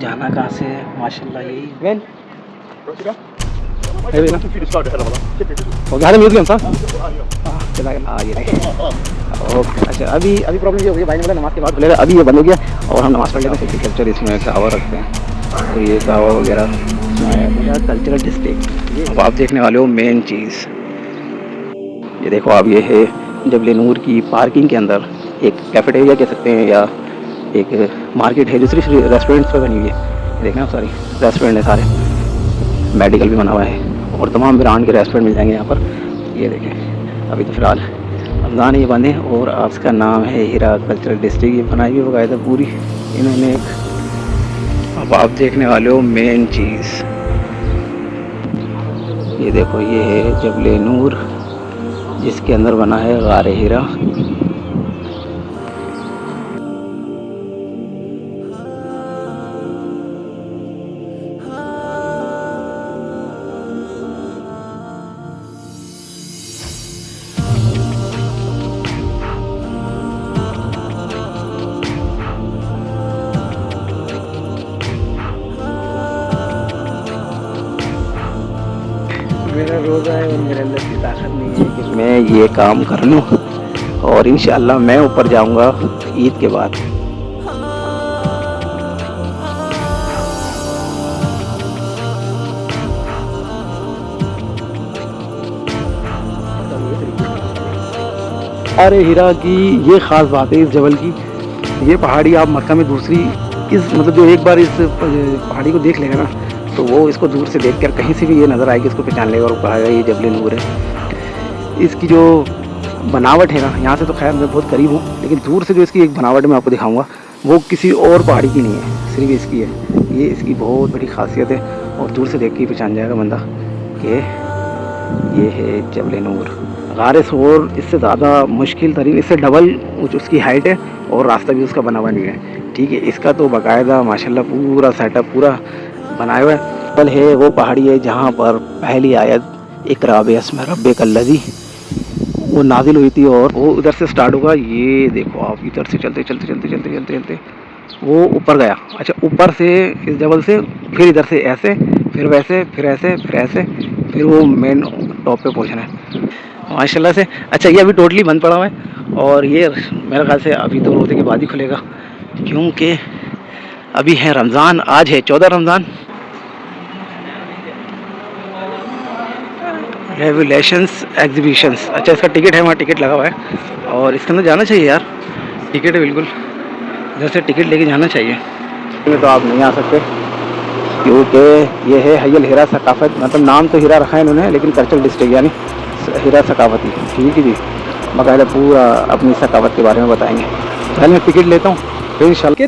जाना कहाँ से है माशाल्लाह यही वैन ओके म्यूजियम था चला ये ओके। अच्छा अभी प्रॉब्लम ये हो गई भाई ने बोला नमाज़ के बाद खुलेगा, अभी ये बंद हो गया और हम नमाज़ पढ़ लेते हैं। कल्चर इसमें कहवा रखते हैं और ये कहवा वगैरह कल्चरल डिस्ट्रिक्ट। अब आप देखने वाले हो मेन चीज़ ये देखो आप, ये है जबल नूर की पार्किंग के अंदर एक कैफेटेरिया कह सकते हैं या एक मार्केट है जो सिर्फ रेस्टोरेंट्स पर बनी हुई है। देखना सारी रेस्टोरेंट है, सारे मेडिकल भी बना हुआ है और तमाम ब्रांड के रेस्टोरेंट मिल जाएंगे यहाँ पर। ये देखें अभी तो फ़िलहाल रमज़ान ये बंद है और आपका नाम है हीरा कल्चरल डिस्ट्रिक्ट। ये बनाई हुई बाकायदा पूरी इन्होंने एक। अब आप देखने वाले हो मेन चीज़ ये देखो, ये है जबल नूर जिसके अंदर बना है गार हीरा। मेरा रोज़ा है और मेरे अंदर की ताकत नहीं है कि मैं ये काम कर लूँ और इंशाअल्लाह मैं ऊपर जाऊँगा ईद के बाद। अरे हीरा की ये ख़ास बात है इस जबल की, ये पहाड़ी आप मक्का में दूसरी इस मतलब जो एक बार इस पहाड़ी को देख लेगा ना तो वो इसको दूर से देखकर कहीं से भी ये नज़र आएगी, इसको पहचान लेगा और कहेगा ये जबल नूर है। इसकी जो बनावट है ना, यहाँ से तो खैर मैं बहुत करीब हूँ लेकिन दूर से जो इसकी एक बनावट मैं आपको दिखाऊंगा वो किसी और पहाड़ी की नहीं है, सिर्फ इसकी है। ये इसकी बहुत बड़ी खासियत है और दूर से देख के ही पहचान जाएगा बंदा कि ये है जबल नूर। गार सोर इससे ज़्यादा मुश्किल तरीन, इससे डबल उसकी हाइट है और रास्ता भी उसका बना हुआ नहीं है। ठीक है, इसका तो बाकायदा माशाल्लाह पूरा सेटअप पूरा बनाया हुआ है। पल है वो पहाड़ी है जहाँ पर पहली आयत इक़रा बिस्मि रब्बिकल्लज़ी वो नाजिल हुई थी और वो उधर से स्टार्ट होगा। ये देखो आप इधर से चलते चलते चलते चलते चलते चलते वो ऊपर गया। अच्छा ऊपर से इस जबल से फिर इधर से ऐसे फिर वैसे फिर ऐसे फिर ऐसे फिर वो मेन टॉप पे पहुंचना है माशाल्लाह से। अच्छा ये अभी टोटली बंद पड़ा हुआ है और ये मेरे ख्याल से अभी तो रोज़े के बाद ही खुलेगा क्योंकि अभी है रमज़ान, आज है 14 रमज़ान। रेवलेशंस एग्जीबिशंस, अच्छा इसका टिकट है, वहाँ टिकट लगा हुआ है और इसके अंदर जाना चाहिए यार, टिकट है बिल्कुल, इधर से टिकट लेके जाना चाहिए। में तो आप नहीं आ सकते क्योंकि ये है हयल हीरा सकाफत, मतलब नाम तो हीरा रखा है इन्होंने लेकिन कल्चरल डिस्ट्रिक्ट यानी हीरा सकाफती। ठीक है जी, बाकायदा पूरा अपनी सकाफत के बारे में बताएंगे। पहले मैं टिकट लेता हूँ फिर इंशाल्लाह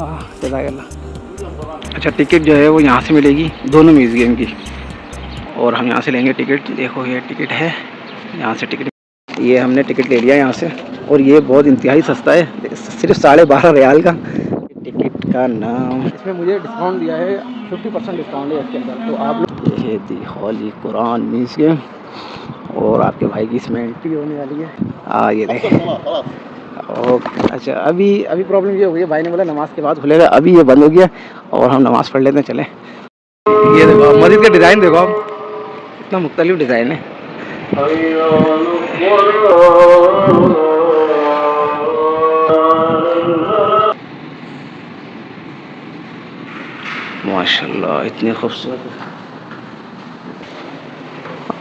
हाँ चला गया। अच्छा टिकट जो है वो यहाँ से मिलेगी दोनों म्यूजियम की और हम यहाँ से लेंगे टिकट। देखो ये टिकट है, यहाँ से टिकट, ये हमने टिकट ले लिया यहाँ से और ये बहुत इंतहाई सस्ता है, सिर्फ 12.5 रियाल का टिकट का नाम। इसमें मुझे डिस्काउंट दिया है 50% डिस्काउंट है इसके अंदर। तो आप लोग ये दी होली कुरान म्यूजियम और आपके भाई की इसमें एंट्री होने वाली है। ये देखें ओके। अच्छा अभी प्रॉब्लम ये हो गई, भाई ने बोला नमाज के बाद खुलेगा, अभी ये बंद हो गया और हम नमाज़ पढ़ लेते हैं। चले ये देखो आप मस्जिद का डिज़ाइन देखो आप, इतना मुख्तलिफ डिज़ाइन है। माशाल्लाह इतनी खूबसूरत है।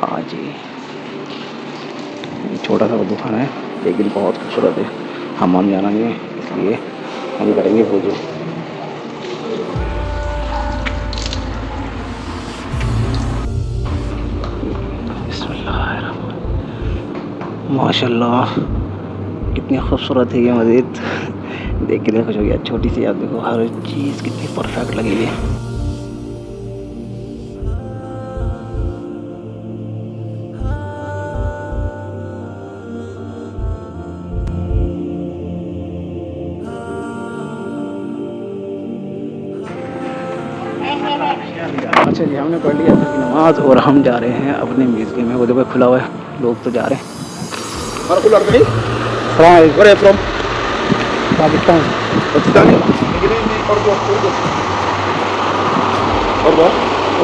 हाँ जी छोटा सा दुकान है लेकिन बहुत खूबसूरत है। हमाम जाना है इसलिए हम करेंगे वुज़ू। माशाल्लाह कितनी खूबसूरत है ये मस्जिद, देख के देखो जो छोटी सी, आप देखो हर चीज़ कितनी परफेक्ट लगी हुई है। अच्छा जी, हमने पढ़ लिया असर की नमाज और हम जा रहे हैं अपने म्यूज़ियम में। वो देखो खुला हुआ है, लोग तो जा रहे हैं। Where are you from? Pakistan. Pakistani? English, Urdu, Urdu. Urdu?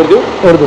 Urdu? Urdu.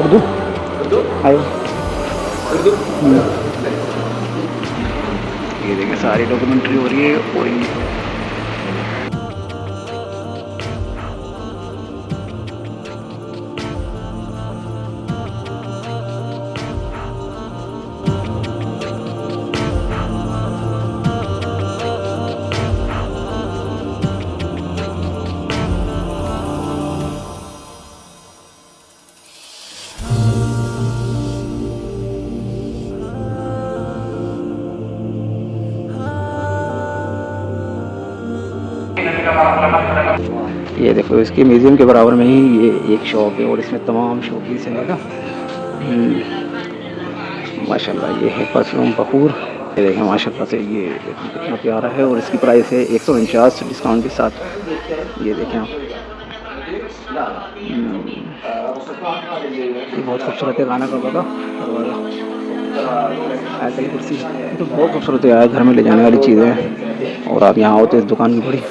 Urdu. Urdu? आयो। उर्दू? ये देखिए सारी डॉक्यूमेंट्री हो रही है और ये देखो इसके म्यूज़ियम के बराबर में ही ये एक शॉप है और इसमें तमाम शॉपीस है ना। माशाल्लाह ये है परफ्यूम बखूर। ये देखें माशाल्लाह से ये कितना प्यारा है और इसकी प्राइस है 149 डिस्काउंट के साथ। ये देखें आप, ये बहुत खूबसूरत है गाना का बगा आयतल कुर्सी। तो बहुत खूबसूरत है यार, घर में ले जाने वाली चीज़ें हैं। और आप यहाँ आओ तो इस दुकान की बड़ी,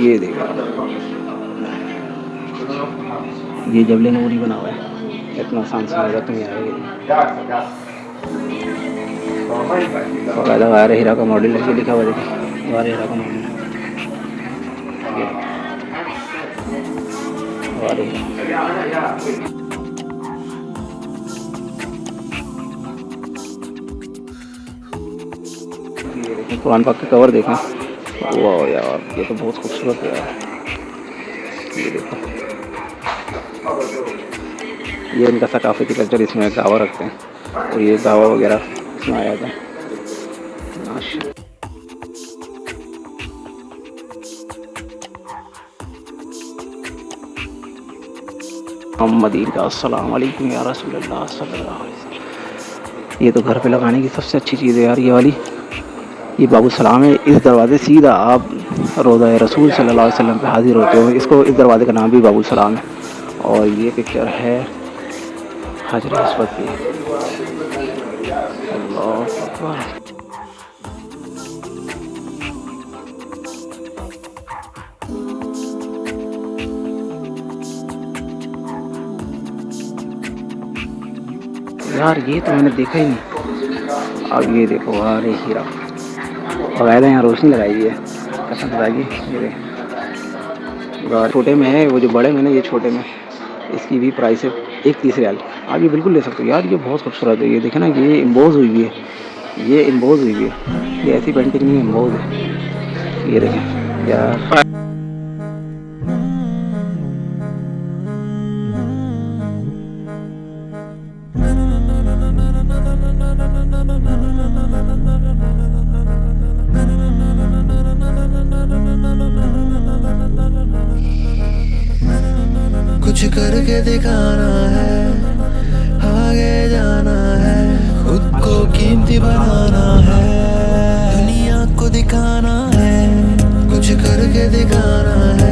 ये देखो ये जबले नूरी बना हुआ है, इतना आसान समझा तुम आएगा। बाकायदा गार हीरा का मॉडल है, लिखा हुआ देखिए गार हीरा का मॉडल है। ये देखें कुरान पाक के कवर देखें, वाह यार ये तो बहुत खूबसूरत है यार। ये देखो ये इनका सकाफती कल्चर, इसमें गावा रखते हैं और ये गावा वगैरह इसमें आया था। मोहम्मदीन का अस्सलाम वालेकुम या रसूल अल्लाह सल्लल्लाहु अलैहि वसल्लम। ये तो घर पे लगाने की सबसे अच्छी चीज़ है यार ये वाली। ये बाबू सलाम है, इस दरवाज़े सीधा आप रोज़ा रसूल सल्लल्लाहु अलैहि वसल्लम पे हाजिर होते हो। इसको इस दरवाज़े का नाम भी बाबू सलाम है। और ये पिक्चर है हजर अस्वद की। अल्लाह अकबर। यार ये तो मैंने देखा ही नहीं। अब ये देखो अरे हीरा बाकायदा यहाँ रोशनी लगाई है, कसम खुदा की। ये छोटे में है, वो जो बड़े में ना ये छोटे में, इसकी भी प्राइस है 130 रियाल। आप ये बिल्कुल ले सकते हो यार, ये बहुत खूबसूरत है। ये देखें ना, ये इम्बोज हुई है, ये इम्बोज हुई है, ये ऐसी पेंटिंग नहीं है, इम्बोज है। ये देखें यार। कुछ करके दिखाना है, आगे जाना है, खुद को कीमती बनाना है, दुनिया को दिखाना है। कुछ करके दिखाना है,